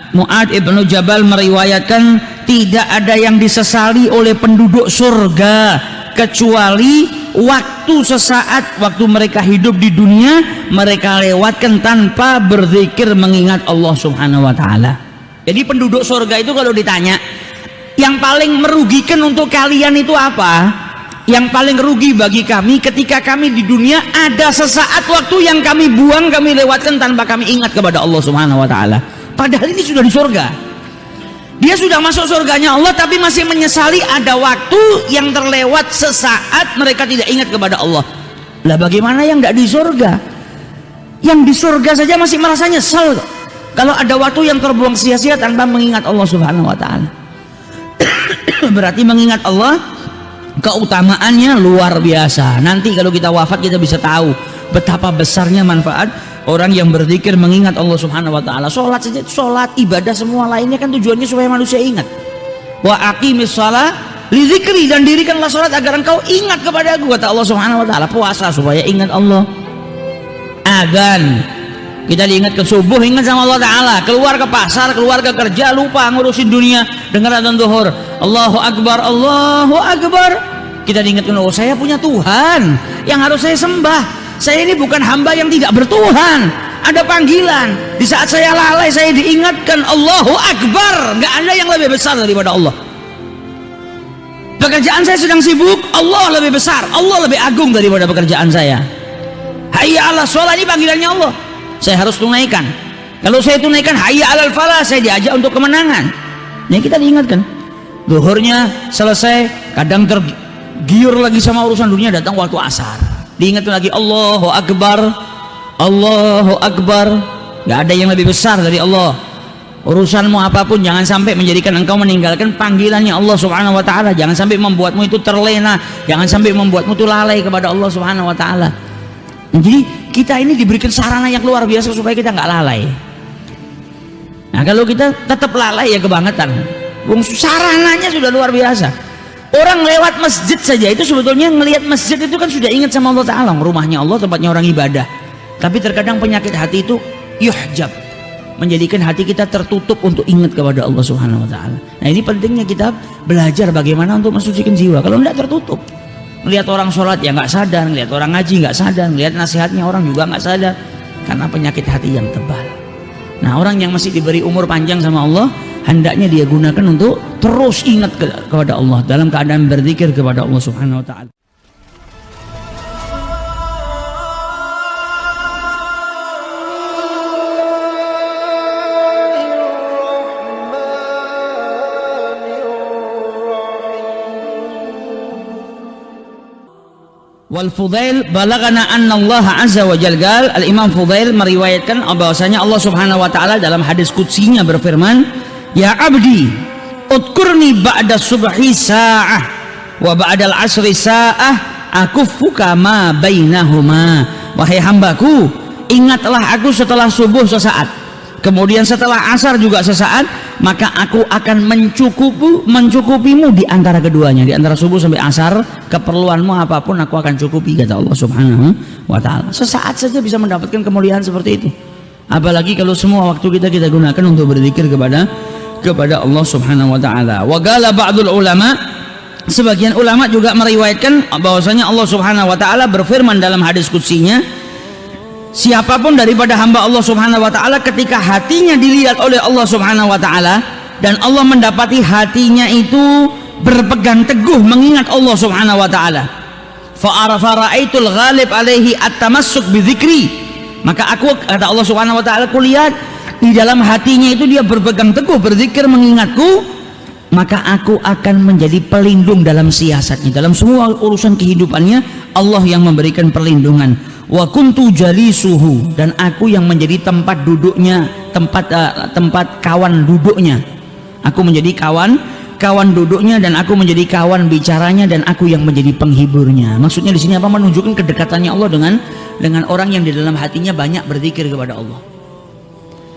Mu'adz ibnu Jabal meriwayatkan, tidak ada yang disesali oleh penduduk surga kecuali waktu sesaat waktu mereka hidup di dunia mereka lewatkan tanpa berzikir mengingat Allah Subhanahu wa taala. Jadi penduduk surga itu kalau ditanya, yang paling merugikan untuk kalian itu apa? Yang paling rugi bagi kami ketika kami di dunia ada sesaat waktu yang kami buang, kami lewatkan tanpa kami ingat kepada Allah Subhanahu wa taala. Padahal ini sudah di surga. Dia sudah masuk surganya Allah tapi masih menyesali ada waktu yang terlewat sesaat mereka tidak ingat kepada Allah. Lah bagaimana yang tidak di surga? Yang di surga saja masih merasa nyesal kalau ada waktu yang terbuang sia-sia tanpa mengingat Allah Subhanahu wa taala. Berarti mengingat Allah keutamaannya luar biasa. Nanti kalau kita wafat kita bisa tahu betapa besarnya manfaat orang yang berzikir mengingat Allah Subhanahu wa taala. Salat saja, salat, ibadah semua lainnya kan tujuannya supaya manusia ingat. Wa aqimis shalah li dzikri, dan dirikanlah salat agar engkau ingat kepada Aku, kata Allah Subhanahu wa taala. Puasa supaya ingat Allah. Adzan kita diingatkan, subuh ingat sama Allah taala, keluar ke pasar, keluar ke kerja lupa ngurusin dunia, dengar adzan zuhur, Allahu akbar, Allahu akbar. Kita diingatkan, oh saya punya Tuhan yang harus saya sembah. Saya ini bukan hamba yang tidak bertuhan. Ada panggilan. Di saat saya lalai saya diingatkan Allahu akbar. Nggak ada yang lebih besar daripada Allah. Pekerjaan saya sedang sibuk, Allah lebih besar, Allah lebih agung daripada pekerjaan saya. Hayya 'alas shalah, ini panggilannya Allah, saya harus tunaikan. Kalau saya tunaikan hayya 'alal falah, saya diajak untuk kemenangan. Ini kita diingatkan. Zuhurnya selesai, kadang tergiur lagi sama urusan dunia, datang waktu asar, diingatkan lagi Allahu akbar, Allahu akbar. Gak ada yang lebih besar dari Allah. Urusanmu apapun jangan sampai menjadikan engkau meninggalkan panggilannya Allah Subhanahu wa taala. Jangan sampai membuatmu itu terlena, jangan sampai membuatmu itu lalai kepada Allah Subhanahu wa taala. Jadi kita ini diberikan sarana yang luar biasa supaya kita nggak lalai. Nah kalau kita tetap lalai ya kebangetan. Sarananya sudah luar biasa. Orang lewat masjid saja itu sebetulnya ngelihat masjid itu kan sudah ingat sama Allah taala, rumahnya Allah, tempatnya orang ibadah. Tapi terkadang penyakit hati itu yuhjab, menjadikan hati kita tertutup untuk ingat kepada Allah Subhanahu wa taala. Nah, ini pentingnya kita belajar bagaimana untuk mensucikan jiwa. Kalau tidak tertutup, melihat orang sholat ya nggak sadar, melihat orang ngaji nggak sadar, melihat nasihatnya orang juga nggak sadar, karena penyakit hati yang tebal. Nah, orang yang masih diberi umur panjang sama Allah, hendaknya dia gunakan untuk terus ingat kepada Allah dalam keadaan berzikir kepada Allah Subhanahu wa taala. Wal Fudail balagana anna Allah azza wa jalla, Al-Imam Fudail meriwayatkan bahwasanya Allah Subhanahu wa taala dalam hadis qudsinya berfirman, ya abdi udkurni ba'da subhi sa'ah wa ba'dal asri sa'ah akuffuka ma bainahuma. Wahai hambaku, ingatlah aku setelah subuh sesaat, kemudian setelah asar juga sesaat, maka aku akan mencukupimu di antara keduanya, di antara subuh sampai asar, keperluanmu apapun aku akan cukupi, kata Allah Subhanahu wa taala. Sesaat saja bisa mendapatkan kemuliaan seperti itu, apalagi kalau semua waktu kita gunakan untuk berzikir kepada Allah Subhanahu wa taala. Wa qala ba'dul ulama, sebagian ulama juga meriwayatkan bahwasanya Allah Subhanahu wa taala berfirman dalam hadis qudsinya, siapapun daripada hamba Allah Subhanahu wa taala ketika hatinya dilihat oleh Allah Subhanahu wa taala dan Allah mendapati hatinya itu berpegang teguh mengingat Allah Subhanahu wa taala, fa ra'aitul ghalib alaihi at-tamassuk bi dzikri, maka aku, kata Allah Subhanahu wa taala, kulihat di dalam hatinya itu dia berpegang teguh berzikir mengingatku, maka aku akan menjadi pelindung dalam siasatnya, dalam semua urusan kehidupannya Allah yang memberikan perlindungan. Wa kuntu jalisuhu, dan aku yang menjadi tempat duduknya, tempat kawan duduknya. Aku menjadi kawan duduknya, dan aku menjadi kawan bicaranya, dan aku yang menjadi penghiburnya. Maksudnya di sini apa? Menunjukkan kedekatannya Allah dengan orang yang di dalam hatinya banyak berzikir kepada Allah.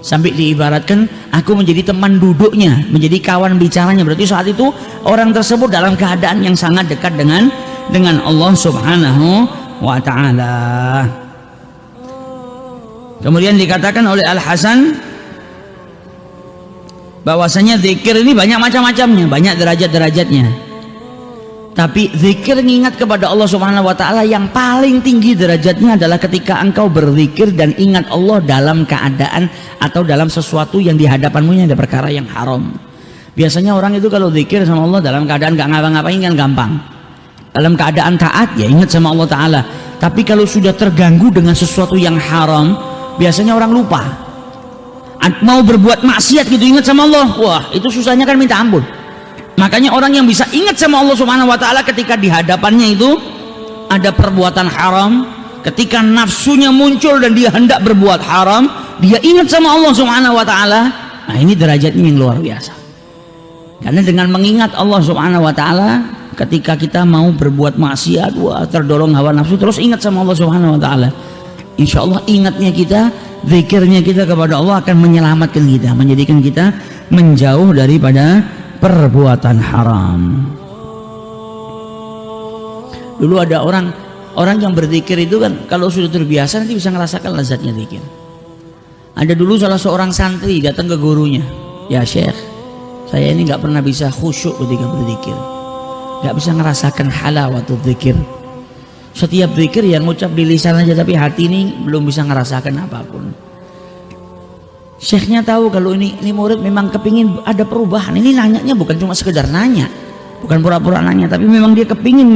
Sampai diibaratkan aku menjadi teman duduknya, menjadi kawan bicaranya. Berarti saat itu orang tersebut dalam keadaan yang sangat dekat dengan Allah Subhanahu wa ta'ala. Kemudian dikatakan oleh Al-Hasan, bahwasanya zikir ini banyak macam-macamnya, banyak derajat-derajatnya. Tapi zikir mengingat kepada Allah Subhanahu wa taala yang paling tinggi derajatnya adalah ketika engkau berzikir dan ingat Allah dalam keadaan atau dalam sesuatu yang di hadapanmu yang ada perkara yang haram. Biasanya orang itu kalau zikir sama Allah dalam keadaan gak ngapa-ngapain kan gampang. Dalam keadaan taat ya ingat sama Allah taala. Tapi kalau sudah terganggu dengan sesuatu yang haram, biasanya orang lupa. Mau berbuat maksiat gitu ingat sama Allah, wah itu susahnya kan minta ampun. Makanya orang yang bisa ingat sama Allah Subhanahu wa taala ketika di hadapannya itu ada perbuatan haram, ketika nafsunya muncul dan dia hendak berbuat haram, dia ingat sama Allah Subhanahu wa taala. Nah, ini derajatnya yang luar biasa. Karena dengan mengingat Allah Subhanahu wa taala ketika kita mau berbuat maksiat, wah terdorong hawa nafsu, terus ingat sama Allah Subhanahu wa taala. Insyaallah ingatnya kita, zikirnya kita kepada Allah akan menyelamatkan kita, menjadikan kita menjauh daripada perbuatan haram. Dulu ada orang yang berzikir itu kan kalau sudah terbiasa nanti bisa merasakan lezatnya zikir. Ada dulu salah seorang santri datang ke gurunya, ya Syekh, saya ini nggak pernah bisa khusyuk ketika berzikir, nggak bisa merasakan halawatul zikir. Setiap zikir yang ngucap di lisan aja tapi hati ini belum bisa merasakan apapun. Syekhnya tahu kalau ini murid memang kepingin ada perubahan. Ini nanyanya bukan cuma sekedar nanya, bukan pura-pura nanya, tapi memang dia kepingin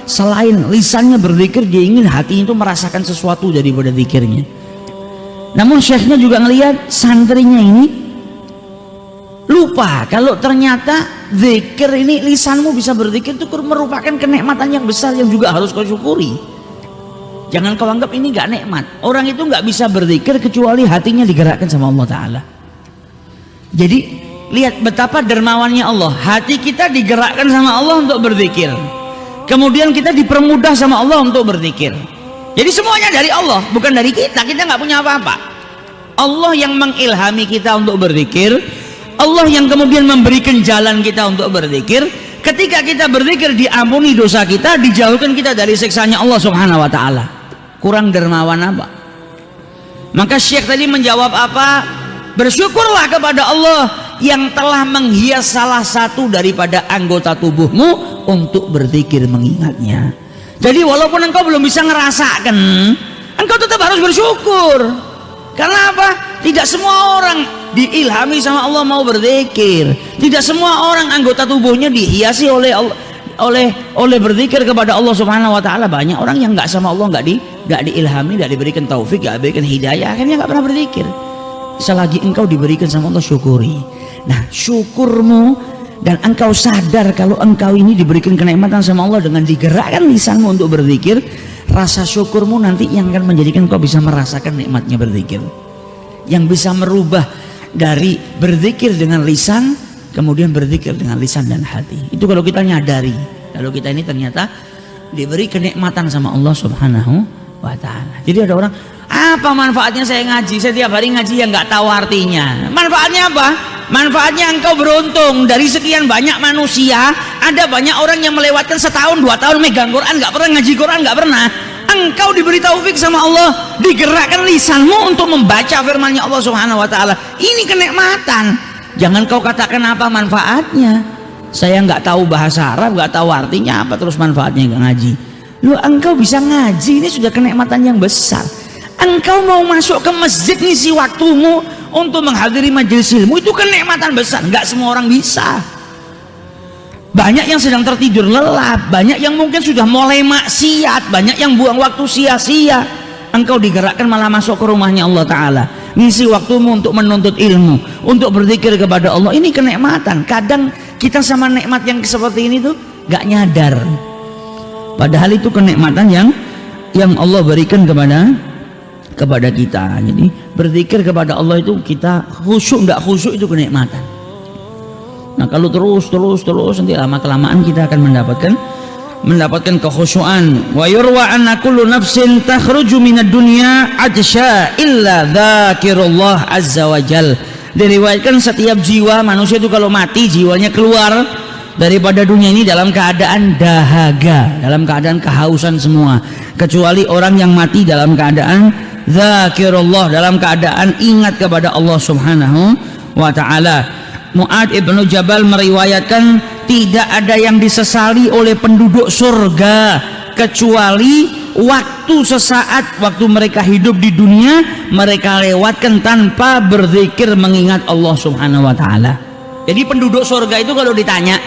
selain lisannya berzikir, dia ingin hatinya itu merasakan sesuatu daripada zikirnya. Namun syekhnya juga ngelihat santrinya ini lupa kalau ternyata zikir ini, lisanmu bisa berzikir itu merupakan kenikmatan yang besar yang juga harus kau syukuri. Jangan kau anggap ini gak nikmat. Orang itu gak bisa berzikir kecuali hatinya digerakkan sama Allah Ta'ala. Jadi lihat betapa dermawannya Allah. Hati kita digerakkan sama Allah untuk berzikir. Kemudian kita dipermudah sama Allah untuk berzikir. Jadi semuanya dari Allah, bukan dari kita. Kita gak punya apa-apa. Allah yang mengilhami kita untuk berzikir. Allah yang kemudian memberikan jalan kita untuk berzikir. Ketika kita berzikir diampuni dosa kita, dijauhkan kita dari siksanya Allah Subhanahu wa taala. Kurang dermawan apa? Maka Syekh tadi menjawab apa? Bersyukurlah kepada Allah yang telah menghias salah satu daripada anggota tubuhmu untuk berzikir mengingatnya. Jadi walaupun engkau belum bisa ngerasakan, engkau tetap harus bersyukur. Karena apa? Tidak semua orang diilhami sama Allah mau berzikir. Tidak semua orang anggota tubuhnya dihiasi oleh Allah, oleh berzikir kepada Allah Subhanahu wa taala. Banyak orang yang nggak sama Allah, nggak diilhami, nggak diberikan taufik, nggak diberikan hidayah, akhirnya nggak pernah berzikir. Selagi engkau diberikan sama Allah, syukuri. Nah, syukurmu dan engkau sadar kalau engkau ini diberikan kenikmatan sama Allah dengan digerakkan lisanmu untuk berzikir, rasa syukurmu nanti yang akan menjadikan kau bisa merasakan nikmatnya berzikir, yang bisa merubah dari berzikir dengan lisan kemudian berzikir dengan lisan dan hati. Itu kalau kita nyadari kalau kita ini ternyata diberi kenikmatan sama Allah Subhanahu wa ta'ala. Jadi ada orang, apa manfaatnya saya ngaji, saya tiap hari ngaji yang nggak tahu artinya. Manfaatnya apa? Manfaatnya engkau beruntung dari sekian banyak manusia, ada banyak orang yang melewatkan setahun 2 tahun megang Quran, nggak pernah ngaji Quran, nggak pernah. Engkau diberi taufik sama Allah, digerakkan lisanmu untuk membaca firman-Nya Allah Subhanahu wa taala. Ini kenikmatan. Jangan kau katakan apa manfaatnya. Saya nggak tahu bahasa Arab, nggak tahu artinya apa, terus manfaatnya nggak ngaji. Lu engkau bisa ngaji, ini sudah kenikmatan yang besar. Engkau mau masuk ke masjid ngisi waktumu untuk menghadiri majelis ilmu, itu kenikmatan besar. Nggak semua orang bisa. Banyak yang sedang tertidur lelap, banyak yang mungkin sudah mulai maksiat, banyak yang buang waktu sia-sia. Engkau digerakkan malah masuk ke rumahnya Allah Ta'ala, ngisi waktumu untuk menuntut ilmu, untuk berzikir kepada Allah. Ini kenikmatan. Kadang kita sama nikmat yang seperti ini tuh gak nyadar, padahal itu kenikmatan yang Allah berikan kepada kita. Jadi berzikir kepada Allah itu kita khusyuk gak khusyuk itu kenikmatan. Nah kalau terus nanti lama kelamaan kita akan mendapatkan kekhusyuan. Wa yurwa anna kullu nafsin takhruju minad dunya atsya illa dzakirullah azza wajal. Diriwayatkan setiap jiwa manusia itu kalau mati jiwanya keluar daripada dunia ini dalam keadaan dahaga, dalam keadaan kehausan semua, kecuali orang yang mati dalam keadaan dzakirullah, dalam keadaan ingat kepada Allah Subhanahu wa taala. Mu'adz ibnu Jabal meriwayatkan, tidak ada yang disesali oleh penduduk surga kecuali waktu sesaat waktu mereka hidup di dunia mereka lewatkan tanpa berzikir mengingat Allah Subhanahu wa taala. Jadi penduduk surga itu kalau ditanya,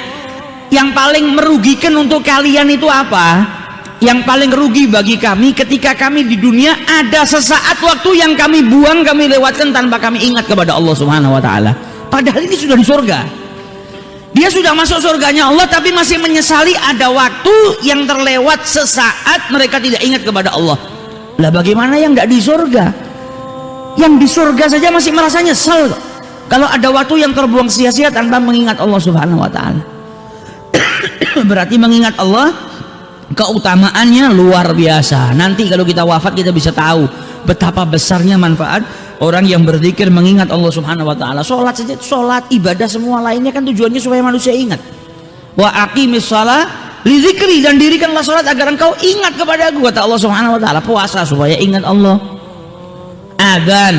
yang paling merugikan untuk kalian itu apa? Yang paling rugi bagi kami ketika kami di dunia ada sesaat waktu yang kami buang, kami lewatkan tanpa kami ingat kepada Allah Subhanahu wa taala. Padahal ini sudah di surga. Dia sudah masuk surganya Allah tapi masih menyesali ada waktu yang terlewat sesaat mereka tidak ingat kepada Allah. Lah bagaimana yang tidak di surga? Yang di surga saja masih merasa nyesal kalau ada waktu yang terbuang sia-sia tanpa mengingat Allah Subhanahu wa taala. Berarti mengingat Allah keutamaannya luar biasa. Nanti kalau kita wafat kita bisa tahu betapa besarnya manfaat orang yang berzikir mengingat Allah Subhanahu wa taala. Salat saja, salat, ibadah semua lainnya kan tujuannya supaya manusia ingat. Wa aqimis shalah li dzikri, dan dirikanlah salat agar engkau ingat kepada Aku, kata Allah Subhanahu wa taala. Puasa supaya ingat Allah. Adzan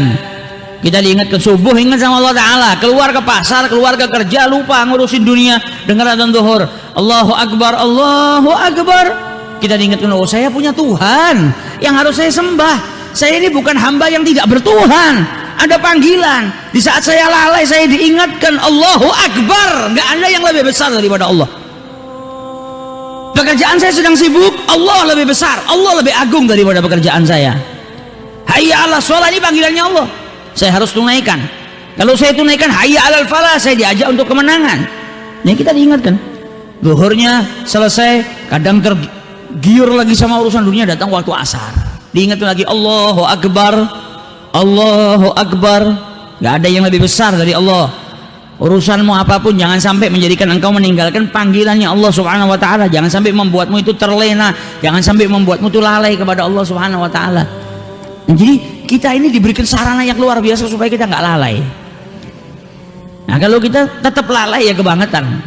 kita diingatkan, subuh ingat sama Allah taala, keluar ke pasar, keluar ke kerja lupa ngurusin dunia, dengar adzan zuhur, Allahu akbar, Allahu akbar. Kita diingatkan, oh saya punya Tuhan yang harus saya sembah. Saya ini bukan hamba yang tidak bertuhan. Ada panggilan. Di saat saya lalai saya diingatkan Allahu Akbar. Gak ada yang lebih besar daripada Allah. Pekerjaan saya sedang sibuk, Allah lebih besar, Allah lebih agung daripada pekerjaan saya. Hayya 'alas shalah, ini panggilannya Allah. Saya harus tunaikan. Kalau saya tunaikan hayya 'alal falah, saya diajak untuk kemenangan. Ini kita diingatkan. Zuhurnya selesai, kadang tergiur lagi sama urusan dunia, datang waktu asar. Diingatkan lagi Allahu Akbar, Allahu Akbar. Gak ada yang lebih besar dari Allah. Urusanmu apapun jangan sampai menjadikan engkau meninggalkan panggilannya Allah Subhanahu wa taala. Jangan sampai membuatmu itu terlena, jangan sampai membuatmu itu lalai kepada Allah Subhanahu wa taala. Jadi kita ini diberikan sarana yang luar biasa supaya kita nggak lalai. Nah kalau kita tetap lalai ya kebangetan.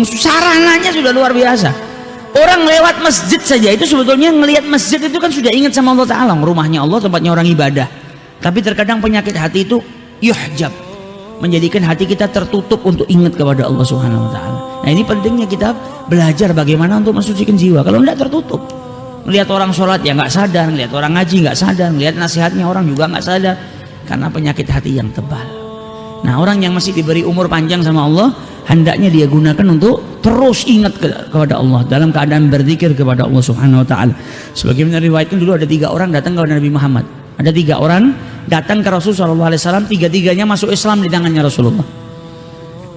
Sarananya sudah luar biasa. Orang lewat masjid saja itu sebetulnya ngelihat masjid itu kan sudah ingat sama Allah Ta'ala, rumahnya Allah, tempatnya orang ibadah. Tapi terkadang penyakit hati itu yuhjab, menjadikan hati kita tertutup untuk ingat kepada Allah Subhanahu wa taala. Nah, ini pentingnya kita belajar bagaimana untuk mensucikan jiwa. Kalau tidak tertutup, melihat orang sholat ya nggak sadar, melihat orang ngaji nggak sadar, melihat nasihatnya orang juga nggak sadar, karena penyakit hati yang tebal. Nah, orang yang masih diberi umur panjang sama Allah, hendaknya dia gunakan untuk terus ingat kepada Allah dalam keadaan berzikir kepada Allah Subhanahu wa taala. Sebagaimana diriwayatkan dulu ada 3 orang datang kepada Nabi Muhammad. Ada 3 orang datang ke Rasul sallallahu alaihi wasallam, 3-tiganya masuk Islam di tangannya Rasulullah.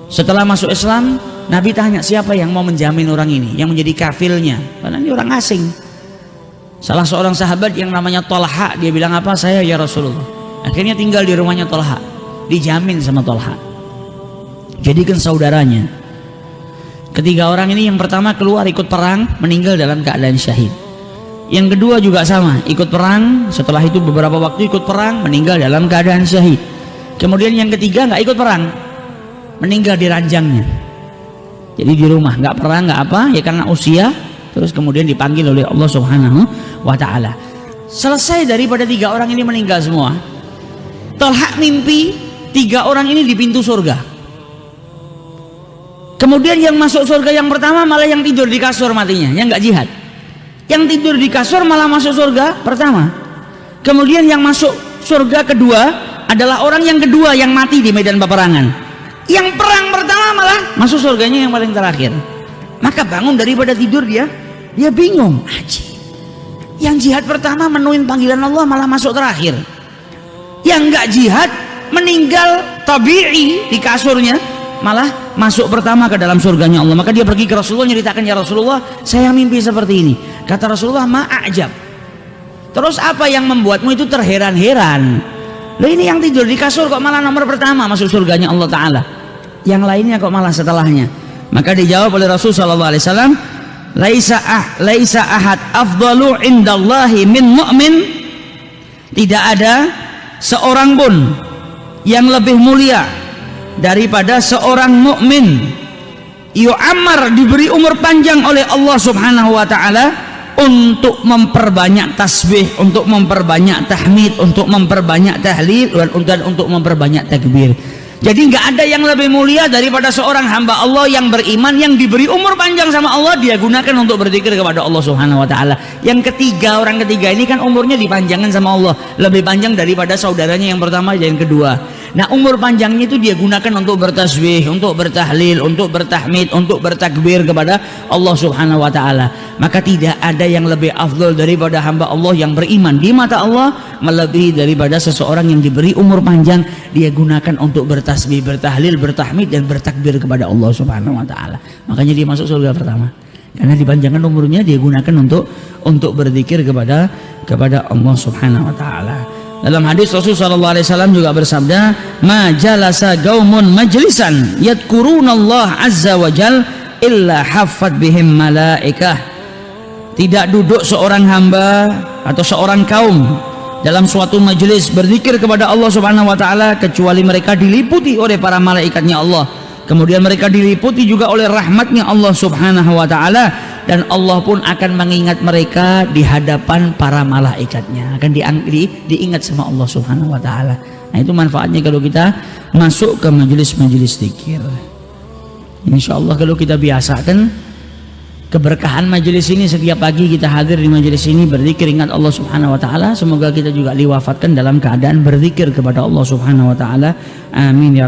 Setelah masuk Islam, Nabi tanya, siapa yang mau menjamin orang ini, yang menjadi kafilnya? Karena ini orang asing. Salah seorang sahabat yang namanya Thalha, dia bilang apa? Saya ya Rasulullah. Akhirnya tinggal di rumahnya Thalha, dijamin sama Thalha, jadikan saudaranya. Ketiga orang ini yang pertama keluar ikut perang, meninggal dalam keadaan syahid. Yang kedua juga sama, ikut perang, setelah itu beberapa waktu ikut perang, meninggal dalam keadaan syahid. Kemudian yang ketiga nggak ikut perang, meninggal di ranjangnya. Jadi di rumah nggak perang nggak apa ya, karena usia. Terus kemudian dipanggil oleh Allah Subhanahu wa taala. Selesai daripada 3 orang ini meninggal semua, Thalha mimpi 3 orang ini di pintu surga. Kemudian yang masuk surga yang pertama malah yang tidur di kasur matinya, yang nggak jihad. Yang tidur di kasur malah masuk surga pertama. Kemudian yang masuk surga kedua adalah orang yang kedua yang mati di medan peperangan. Yang perang pertama malah masuk surganya yang paling terakhir. Maka bangun daripada tidur dia bingung. Yang jihad pertama menuin panggilan Allah malah masuk terakhir. Yang nggak jihad meninggal tabi'i di kasurnya malah masuk pertama ke dalam surganya Allah. Maka dia pergi ke Rasulullah, nyeritakan, ya Rasulullah, saya mimpi seperti ini. Kata Rasulullah, ma'ajab. Terus apa yang membuatmu itu terheran-heran? Loh, ini yang tidur di kasur kok malah nomor pertama masuk surganya Allah Ta'ala, yang lainnya kok malah setelahnya? Maka dijawab oleh Rasul sallallahu alaihi wasallam, laisa ahad afdalu indallahi min mu'min. Tidak ada seorang pun yang lebih mulia daripada seorang mukmin. Yu'ammar, diberi umur panjang oleh Allah Subhanahu wa taala untuk memperbanyak tasbih, untuk memperbanyak tahmid, untuk memperbanyak tahlil, dan untuk memperbanyak takbir. Jadi nggak ada yang lebih mulia daripada seorang hamba Allah yang beriman, yang diberi umur panjang sama Allah, dia gunakan untuk berzikir kepada Allah Subhanahu wa taala. Yang ketiga, orang ketiga ini kan umurnya dipanjangkan sama Allah, lebih panjang daripada saudaranya yang pertama dan yang kedua. Nah, umur panjangnya itu dia gunakan untuk bertasbih, untuk bertahlil, untuk bertahmid, untuk bertakbir kepada Allah Subhanahu wa taala. Maka tidak ada yang lebih afdal daripada hamba Allah yang beriman di mata Allah melebihi daripada seseorang yang diberi umur panjang, dia gunakan untuk bertasbih, bertahlil, bertahmid dan bertakbir kepada Allah Subhanahu wa taala. Makanya dia masuk surga pertama. Karena dipanjangkan umurnya, dia gunakan untuk berzikir kepada Allah Subhanahu wa taala. Dalam hadis Rasul sallallahu alaihi wasallam juga bersabda, "Ma jalasa qaumun majlisan yadhkurunallah azza wa jal illa haffat bihim malaikah." Tidak duduk seorang hamba atau seorang kaum dalam suatu majelis berzikir kepada Allah Subhanahu wa taala kecuali mereka diliputi oleh para malaikatnya Allah. Kemudian mereka diliputi juga oleh rahmatnya Allah Subhanahu wa taala, dan Allah pun akan mengingat mereka di hadapan para malaikatnya, akan diingat sama Allah Subhanahu wa taala. Nah, itu manfaatnya kalau kita masuk ke majelis-majelis zikir. Insyaallah kalau kita biasakan keberkahan majelis ini, setiap pagi kita hadir di majelis ini berzikir ingat Allah Subhanahu wa taala, semoga kita juga diwafatkan dalam keadaan berzikir kepada Allah Subhanahu wa taala. Amin ya